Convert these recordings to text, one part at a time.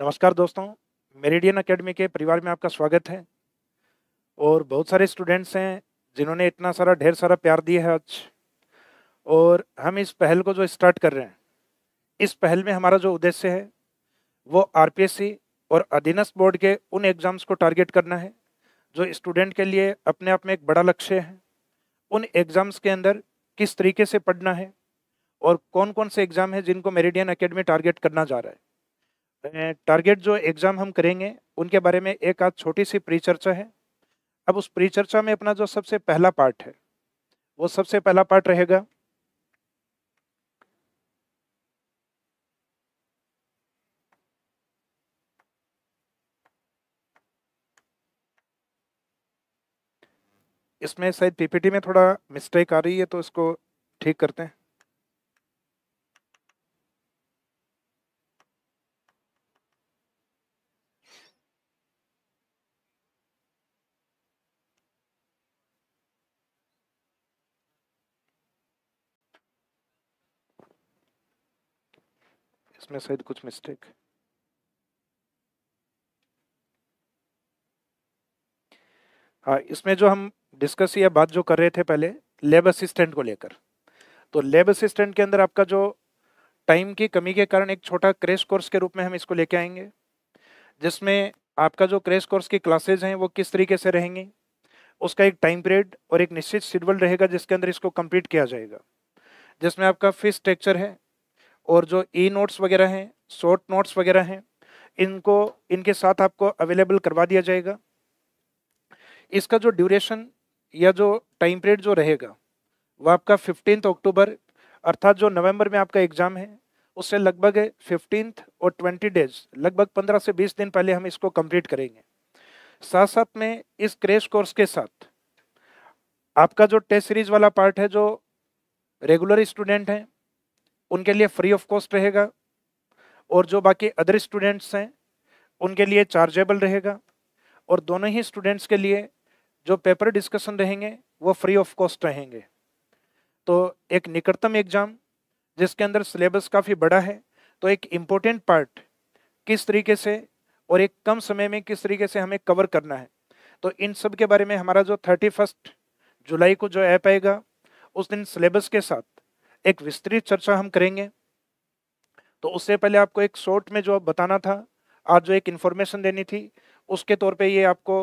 नमस्कार दोस्तों, meridian academy के परिवार में आपका स्वागत है। और बहुत सारे स्टूडेंट्स हैं जिन्होंने इतना सारा ढेर सारा प्यार दिया है आज। और हम इस पहल को जो स्टार्ट कर रहे हैं, इस पहल में हमारा जो उद्देश्य है वो आरपीएससी और अधीनस्थ बोर्ड के उन एग्ज़ाम्स को टारगेट करना है जो स्टूडेंट के लिए अपने आप में एक बड़ा लक्ष्य है। उन एग्ज़ाम्स के अंदर किस तरीके से पढ़ना है और कौन कौन से एग्ज़ाम हैं जिनको मेरिडियन एकेडमी टारगेट करना जा रहा है। टारगेट जो एग्ज़ाम हम करेंगे उनके बारे में एक आज छोटी सी परिचर्चा है। अब उस परिचर्चा में अपना जो सबसे पहला पार्ट है, वो सबसे पहला पार्ट रहेगा इसमें शायद पीपीटी में थोड़ा मिस्टेक आ रही है, तो इसको ठीक करते हैं। इसमें शायद कुछ मिस्टेक। हाँ, इसमें जो हम डिस्कस या बात जो कर रहे थे पहले लैब असिस्टेंट को लेकर, तो लैब असिस्टेंट के अंदर आपका जो टाइम की कमी के कारण एक छोटा क्रैश कोर्स के रूप में हम इसको लेके आएंगे, जिसमें आपका जो क्रैश कोर्स की क्लासेज हैं वो किस तरीके से रहेंगी, उसका एक टाइम पीरियड और एक निश्चित शेड्यूल रहेगा जिसके अंदर इसको कंप्लीट किया जाएगा। जिसमें आपका फीस स्ट्रक्चर है और जो ई नोट्स वगैरह हैं, शॉर्ट नोट्स वगैरह हैं, इनको इनके साथ आपको अवेलेबल करवा दिया जाएगा। इसका जो ड्यूरेशन या जो टाइम पीरियड जो रहेगा वो आपका 15 अक्टूबर, अर्थात जो नवंबर में आपका एग्जाम है उससे लगभग 15 और 20 डेज, लगभग 15 से 20 दिन पहले हम इसको कंप्लीट करेंगे। साथ साथ में इस क्रैश कोर्स के साथ आपका जो टेस्ट सीरीज वाला पार्ट है, जो रेगुलर स्टूडेंट हैं उनके लिए फ्री ऑफ कॉस्ट रहेगा, और जो बाकी अदर स्टूडेंट्स हैं उनके लिए चार्जेबल रहेगा। और दोनों ही स्टूडेंट्स के लिए जो पेपर डिस्कशन रहेंगे वो फ्री ऑफ कॉस्ट रहेंगे। तो एक निकटतम एग्जाम जिसके अंदर सिलेबस काफ़ी बड़ा है, तो एक इम्पोर्टेंट पार्ट किस तरीके से और एक कम समय में किस तरीके से हमें कवर करना है, तो इन सब के बारे में हमारा जो 31 जुलाई को जो ऐप आएगा उस दिन सिलेबस के साथ एक विस्तृत चर्चा हम करेंगे। तो उससे पहले आपको एक शॉर्ट में जो बताना था, आज जो एक इन्फॉर्मेशन देनी थी, उसके तौर पे ये आपको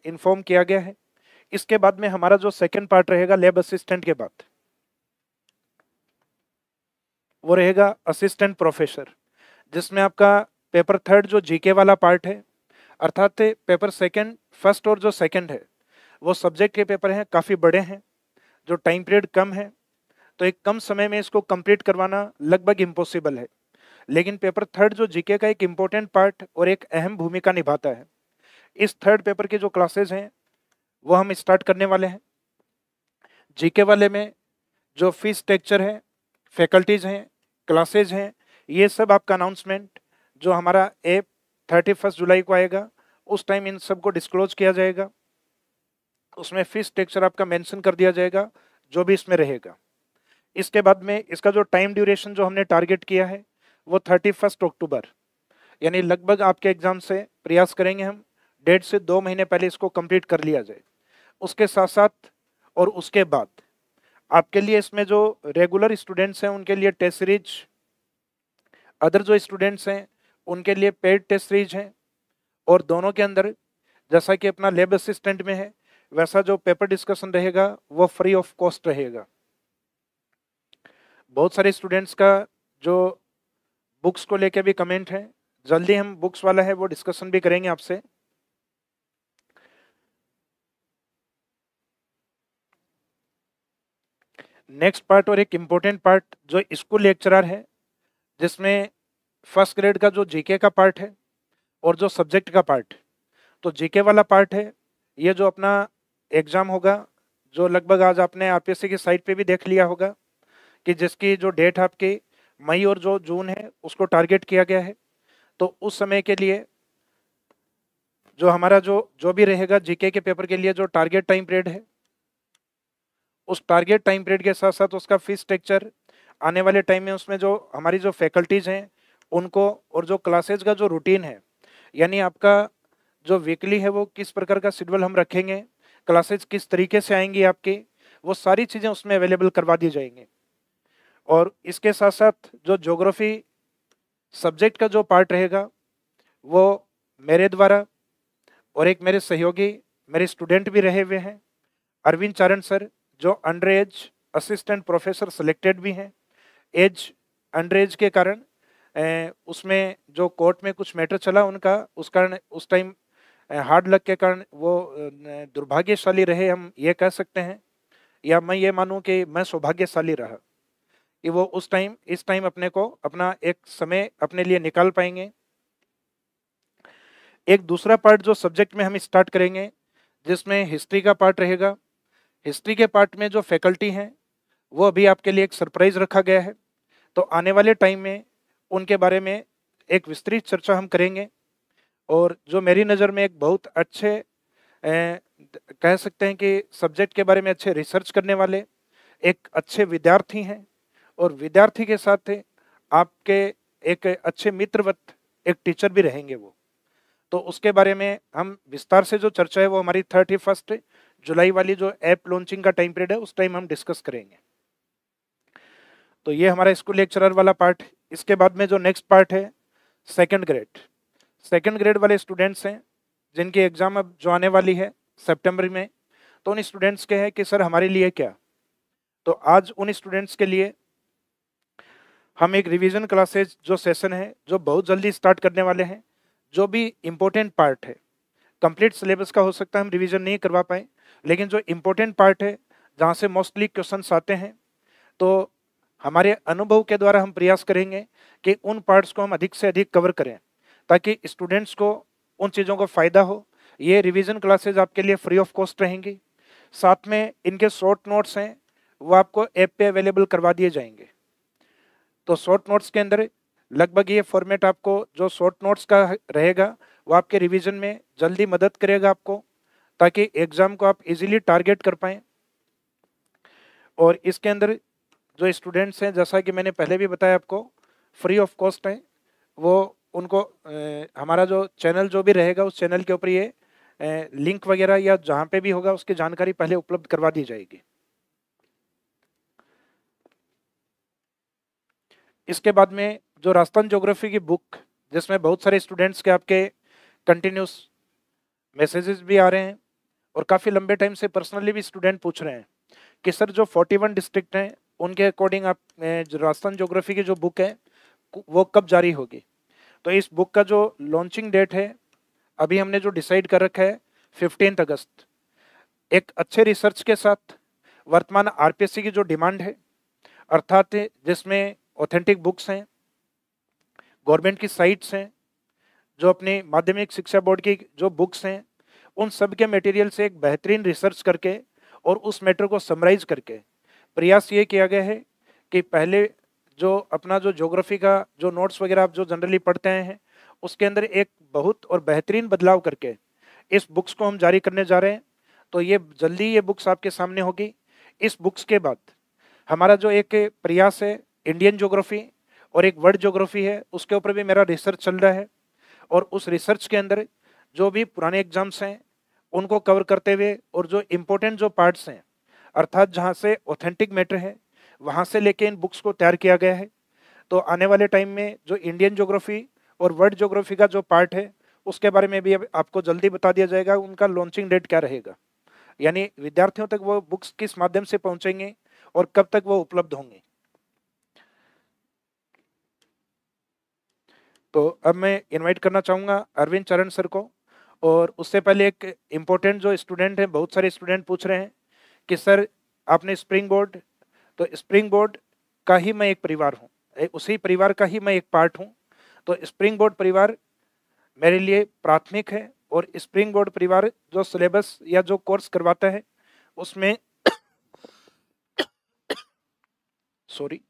इन्फॉर्म किया गया है। इसके बाद में हमारा जो सेकंड पार्ट रहेगा लैब असिस्टेंट के बाद, वो रहेगा असिस्टेंट प्रोफेसर, जिसमें आपका पेपर थर्ड जो जीके वाला पार्ट है, अर्थात पेपर सेकंड, फर्स्ट और जो सेकंड है वो सब्जेक्ट के पेपर हैं, काफ़ी बड़े हैं, जो टाइम पीरियड कम है, तो एक कम समय में इसको कंप्लीट करवाना लगभग इम्पॉसिबल है। लेकिन पेपर थर्ड जो जीके का एक इम्पोर्टेंट पार्ट और एक अहम भूमिका निभाता है, इस थर्ड पेपर की जो क्लासेज हैं वो हम स्टार्ट करने वाले हैं। जीके वाले में जो फीस स्ट्रक्चर है, फैकल्टीज हैं, क्लासेज हैं, ये सब आपका अनाउंसमेंट जो हमारा ऐप 31 जुलाई को आएगा उस टाइम इन सब को डिस्क्लोज किया जाएगा। उसमें फीस स्ट्रक्चर आपका मेंशन कर दिया जाएगा जो भी इसमें रहेगा। इसके बाद में इसका जो टाइम ड्यूरेशन जो हमने टारगेट किया है वो 31 अक्टूबर, यानी लगभग आपके एग्जाम से प्रयास करेंगे हम 1.5 से 2 महीने पहले इसको कंप्लीट कर लिया जाए। उसके साथ साथ और उसके बाद आपके लिए इसमें जो रेगुलर स्टूडेंट्स हैं उनके लिए टेस्ट सीरीज, अदर जो स्टूडेंट्स हैं उनके लिए पेड टेस्ट सीरीज हैं, और दोनों के अंदर जैसा कि अपना लैब असिस्टेंट में है वैसा जो पेपर डिस्कशन रहेगा वो फ्री ऑफ कॉस्ट रहेगा। बहुत सारे स्टूडेंट्स का जो बुक्स को लेके भी कमेंट है, जल्दी हम बुक्स वाला है वो डिस्कशन भी करेंगे आपसे। नेक्स्ट पार्ट और एक इम्पोर्टेंट पार्ट जो स्कूल लेक्चरर है, जिसमें फर्स्ट ग्रेड का जो जीके का पार्ट है और जो सब्जेक्ट का पार्ट, तो जीके वाला पार्ट है ये जो अपना एग्जाम होगा, जो लगभग आज आपने आरपीएससी की साइट पे भी देख लिया होगा कि जिसकी जो डेट आपकी मई और जो जून है उसको टारगेट किया गया है। तो उस समय के लिए जो हमारा जो जो भी रहेगा जीके के पेपर के लिए जो टारगेट टाइम पीरियड है, उस टारगेट टाइम पीरियड के साथ साथ उसका फीस स्ट्रक्चर, आने वाले टाइम में उसमें जो हमारी जो फैकल्टीज हैं उनको, और जो क्लासेज का जो रूटीन है, यानी आपका जो वीकली है वो किस प्रकार का शेड्यूल हम रखेंगे, क्लासेज किस तरीके से आएंगी आपकी, वो सारी चीज़ें उसमें अवेलेबल करवा दी जाएंगी। और इसके साथ साथ जो ज्योग्राफी सब्जेक्ट का जो पार्ट रहेगा वो मेरे द्वारा और एक मेरे सहयोगी, मेरे स्टूडेंट भी रहे हुए हैं, अरविंद चारण सर, जो under as assistant professor selected भी हैं। एज अंडर एज के कारण उसमें जो कोर्ट में कुछ मैटर चला उनका, उस कारण उस टाइम हार्ड लक के कारण वो दुर्भाग्यशाली रहे, हम ये कह सकते हैं, या मैं ये मानूं कि मैं सौभाग्यशाली रहा कि वो उस टाइम इस टाइम अपने को अपना एक समय अपने लिए निकाल पाएंगे। एक दूसरा पार्ट जो सब्जेक्ट में हम स्टार्ट करेंगे जिसमें हिस्ट्री का पार्ट रहेगा। हिस्ट्री के पार्ट में जो फैकल्टी हैं वो अभी आपके लिए एक सरप्राइज रखा गया है, तो आने वाले टाइम में उनके बारे में एक विस्तृत चर्चा हम करेंगे। और जो मेरी नज़र में एक बहुत अच्छे कह सकते हैं कि सब्जेक्ट के बारे में अच्छे रिसर्च करने वाले एक अच्छे विद्यार्थी हैं, और विद्यार्थी के साथ आपके एक अच्छे मित्रवत एक टीचर भी रहेंगे वो, तो उसके बारे में हम विस्तार से जो चर्चा है वो हमारी 31 जुलाई वाली जो ऐप लॉन्चिंग का टाइम पीरियड है उस टाइम हम डिस्कस करेंगे। तो ये हमारा स्कूल लेक्चरर वाला पार्ट। इसके बाद में जो नेक्स्ट पार्ट है सेकंड ग्रेड। सेकंड ग्रेड वाले स्टूडेंट्स हैं जिनकी एग्ज़ाम अब जो आने वाली है सितंबर में, तो उन स्टूडेंट्स के हैं कि सर हमारे लिए क्या, तो आज उन स्टूडेंट्स के लिए हम एक रिवीजन क्लासेज जो सेशन है जो बहुत जल्दी स्टार्ट करने वाले हैं। जो भी इम्पोर्टेंट पार्ट है, कंप्लीट सिलेबस का हो सकता है हम रिवीजन नहीं करवा पाए, लेकिन जो इम्पोर्टेंट पार्ट है जहाँ से मोस्टली क्वेश्चंस आते हैं, तो हमारे अनुभव के द्वारा हम प्रयास करेंगे कि उन पार्ट्स को हम अधिक से अधिक कवर करें ताकि स्टूडेंट्स को उन चीज़ों को फ़ायदा हो। ये रिवीजन क्लासेज आपके लिए फ्री ऑफ कॉस्ट रहेंगी। साथ में इनके शॉर्ट नोट्स हैं वो आपको ऐप पे अवेलेबल करवा दिए जाएंगे। तो शॉर्ट नोट्स के अंदर लगभग ये फॉर्मेट आपको जो शॉर्ट नोट्स का रहेगा वो आपके रिवीजन में जल्दी मदद करेगा आपको, ताकि एग्ज़ाम को आप इजीली टारगेट कर पाएँ। और इसके अंदर जो स्टूडेंट्स हैं, जैसा कि मैंने पहले भी बताया आपको, फ्री ऑफ कॉस्ट है वो, उनको हमारा जो चैनल जो भी रहेगा उस चैनल के ऊपर ये लिंक वगैरह या जहाँ पे भी होगा उसकी जानकारी पहले उपलब्ध करवा दी जाएगी। इसके बाद में जो राजस्थान ज्योग्राफी की बुक, जिसमें बहुत सारे स्टूडेंट्स के आपके कंटिन्यूस मैसेजेस भी आ रहे हैं और काफ़ी लंबे टाइम से पर्सनली भी स्टूडेंट पूछ रहे हैं कि सर जो 41 डिस्ट्रिक्ट हैं उनके अकॉर्डिंग आप जो राजस्थान ज्योग्राफी की जो बुक है वो कब जारी होगी। तो इस बुक का जो लॉन्चिंग डेट है अभी हमने जो डिसाइड कर रखा है 15 अगस्त। एक अच्छे रिसर्च के साथ वर्तमान आरपीएससी की जो डिमांड है, अर्थात जिसमें ऑथेंटिक बुक्स हैं, गवर्नमेंट की साइट्स हैं, जो अपनी माध्यमिक शिक्षा बोर्ड की जो बुक्स हैं, उन सब के मटेरियल से एक बेहतरीन रिसर्च करके और उस मैटर को समराइज करके प्रयास ये किया गया है कि पहले जो अपना जो ज्योग्राफी का जो नोट्स वगैरह आप जो जनरली पढ़ते हैं उसके अंदर एक बहुत और बेहतरीन बदलाव करके इस बुक्स को हम जारी करने जा रहे हैं। तो ये जल्दी ये बुक्स आपके सामने होगी। इस बुक्स के बाद हमारा जो एक प्रयास है इंडियन ज्योग्राफी और एक वर्ल्ड ज्योग्राफी है, उसके ऊपर भी मेरा रिसर्च चल रहा है, और उस रिसर्च के अंदर जो भी पुराने एग्जाम्स हैं उनको कवर करते हुए और जो इम्पोर्टेंट जो पार्ट्स हैं अर्थात जहाँ से ऑथेंटिक मैटर है वहाँ से लेके इन बुक्स को तैयार किया गया है। तो आने वाले टाइम में जो इंडियन ज्योग्राफी और वर्ल्ड ज्योग्राफी का जो पार्ट है उसके बारे में भी आपको जल्दी बता दिया जाएगा, उनका लॉन्चिंग डेट क्या रहेगा, यानी विद्यार्थियों तक वो बुक्स किस माध्यम से पहुँचेंगे और कब तक वो उपलब्ध होंगे। तो अब मैं इनवाइट करना चाहूँगा अरविंद चरण सर को, और उससे पहले एक इम्पोर्टेंट जो स्टूडेंट हैं, बहुत सारे स्टूडेंट पूछ रहे हैं कि सर आपने स्प्रिंग बोर्ड, तो स्प्रिंग बोर्ड का ही मैं एक परिवार हूँ, उसी परिवार का ही मैं एक पार्ट हूँ। तो स्प्रिंग बोर्ड परिवार मेरे लिए प्राथमिक है, और स्प्रिंग बोर्ड परिवार जो सिलेबस या जो कोर्स करवाता है उसमें सॉरी,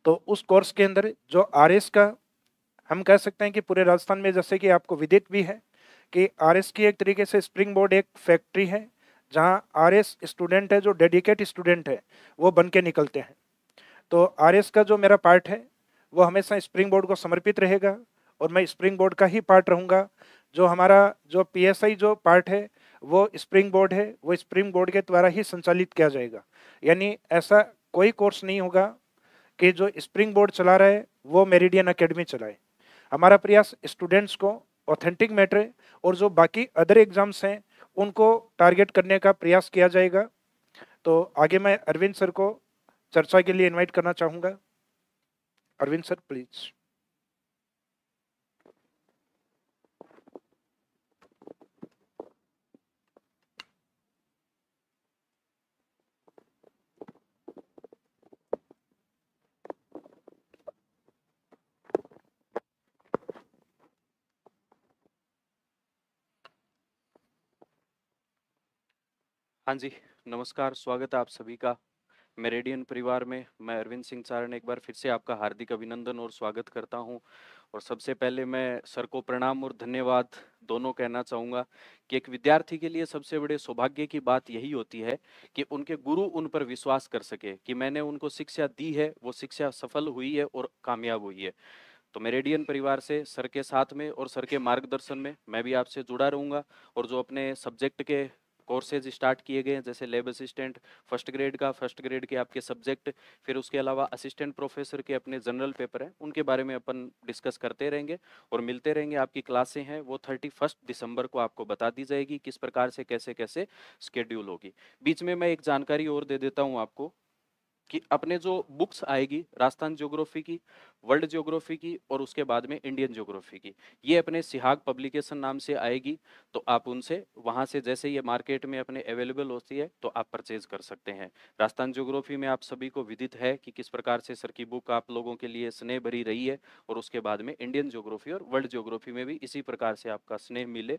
तो उस कोर्स के अंदर जो आरएस का हम कह सकते हैं कि पूरे राजस्थान में, जैसे कि आपको विदित भी है कि आरएस की एक तरीके से स्प्रिंग बोर्ड एक फैक्ट्री है जहां आरएस स्टूडेंट है, जो डेडिकेट स्टूडेंट है वो बन के निकलते हैं। तो आरएस का जो मेरा पार्ट है वो हमेशा स्प्रिंग बोर्ड को समर्पित रहेगा और मैं स्प्रिंग बोर्ड का ही पार्ट रहूँगा। जो हमारा जो PSI जो पार्ट है वो स्प्रिंग बोर्ड है, वो स्प्रिंग बोर्ड के द्वारा ही संचालित किया जाएगा। यानी ऐसा कोई कोर्स नहीं होगा कि जो स्प्रिंग बोर्ड चला रहा है वो मेरिडियन एकेडमी चलाए। हमारा प्रयास स्टूडेंट्स को ऑथेंटिक मैटर और जो बाकी अदर एग्जाम्स हैं उनको टारगेट करने का प्रयास किया जाएगा। तो आगे मैं अरविंद सर को चर्चा के लिए इनवाइट करना चाहूँगा। Arvind sir please. हाँ जी, नमस्कार, स्वागत है आप सभी का मेरिडियन परिवार में। मैं अरविंद सिंह चारण एक बार फिर से आपका हार्दिक अभिनंदन और स्वागत करता हूं। और सबसे पहले मैं सर को प्रणाम और धन्यवाद दोनों कहना चाहूँगा कि एक विद्यार्थी के लिए सबसे बड़े सौभाग्य की बात यही होती है कि उनके गुरु उन पर विश्वास कर सके कि मैंने उनको शिक्षा दी है, वो शिक्षा सफल हुई है और कामयाब हुई है। तो मेरिडियन परिवार से सर के साथ में और सर के मार्गदर्शन में मैं भी आपसे जुड़ा रहूँगा। और जो अपने सब्जेक्ट के कोर्सेज स्टार्ट किए गए हैं, जैसे लैब असिस्टेंट फर्स्ट ग्रेड के आपके सब्जेक्ट, फिर उसके अलावा असिस्टेंट प्रोफेसर के अपने जनरल पेपर हैं, उनके बारे में अपन डिस्कस करते रहेंगे और मिलते रहेंगे। आपकी क्लासें हैं वो 31 दिसंबर को आपको बता दी जाएगी किस प्रकार से कैसे कैसे स्केड्यूल होगी। बीच में मैं एक जानकारी और दे देता हूँ आपको कि अपने जो बुक्स आएगी राजस्थान ज्योग्राफी की, वर्ल्ड ज्योग्राफी की और उसके बाद में इंडियन ज्योग्राफी की, ये अपने सिहाग पब्लिकेशन नाम से आएगी। तो आप उनसे वहां से जैसे ये मार्केट में अपने अवेलेबल होती है तो आप परचेज कर सकते हैं। राजस्थान ज्योग्राफी में आप सभी को विदित है कि किस प्रकार से सर की बुक आप लोगों के लिए स्नेह भरी रही है, और उसके बाद में इंडियन ज्योग्राफी और वर्ल्ड ज्योग्राफी में भी इसी प्रकार से आपका स्नेह मिले,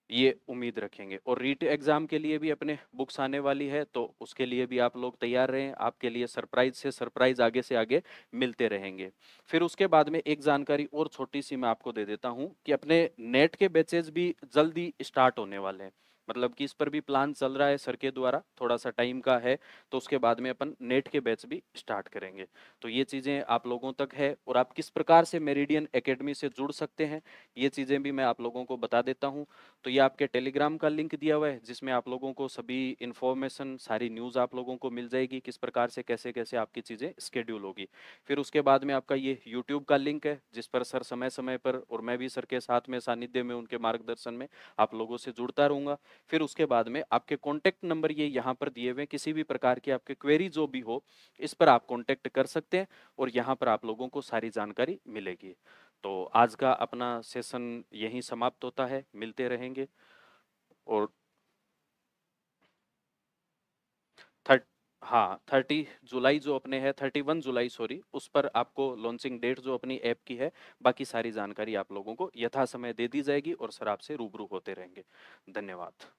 ये उम्मीद रखेंगे। और रीट एग्जाम के लिए भी अपने बुक्स आने वाली है, तो उसके लिए भी आप लोग तैयार रहें, आपके लिए सरप्राइज से सरप्राइज आगे से आगे मिलते रहेंगे। फिर उसके बाद में एक जानकारी और छोटी सी मैं आपको दे देता हूं कि अपने नेट के बैचेज भी जल्दी स्टार्ट होने वाले हैं। मतलब कि इस पर भी प्लान चल रहा है सर के द्वारा, थोड़ा सा टाइम का है, तो उसके बाद में अपन नेट के बैच भी स्टार्ट करेंगे। तो ये चीज़ें आप लोगों तक है और आप किस प्रकार से मेरिडियन एकेडमी से जुड़ सकते हैं ये चीज़ें भी मैं आप लोगों को बता देता हूँ। तो ये आपके टेलीग्राम का लिंक दिया हुआ है जिसमें आप लोगों को सभी इन्फॉर्मेशन, सारी न्यूज़ आप लोगों को मिल जाएगी किस प्रकार से कैसे कैसे आपकी चीज़ें स्केड्यूल होगी। फिर उसके बाद में आपका ये यूट्यूब का लिंक है जिस पर सर समय समय पर और मैं भी सर के साथ में सानिध्य में उनके मार्गदर्शन में आप लोगों से जुड़ता रहूँगा। फिर उसके बाद में आपके कॉन्टैक्ट नंबर ये यहाँ पर दिए हुए, किसी भी प्रकार की आपके क्वेरी जो भी हो इस पर आप कॉन्टैक्ट कर सकते हैं और यहाँ पर आप लोगों को सारी जानकारी मिलेगी। तो आज का अपना सेशन यहीं समाप्त होता है, मिलते रहेंगे। और थर्ट हाँ, 30 जुलाई जो अपने है, 31 जुलाई सॉरी, उस पर आपको लॉन्चिंग डेट जो अपनी ऐप की है, बाकी सारी जानकारी आप लोगों को यथा समय दे दी जाएगी और सर आपसे रूबरू होते रहेंगे। धन्यवाद।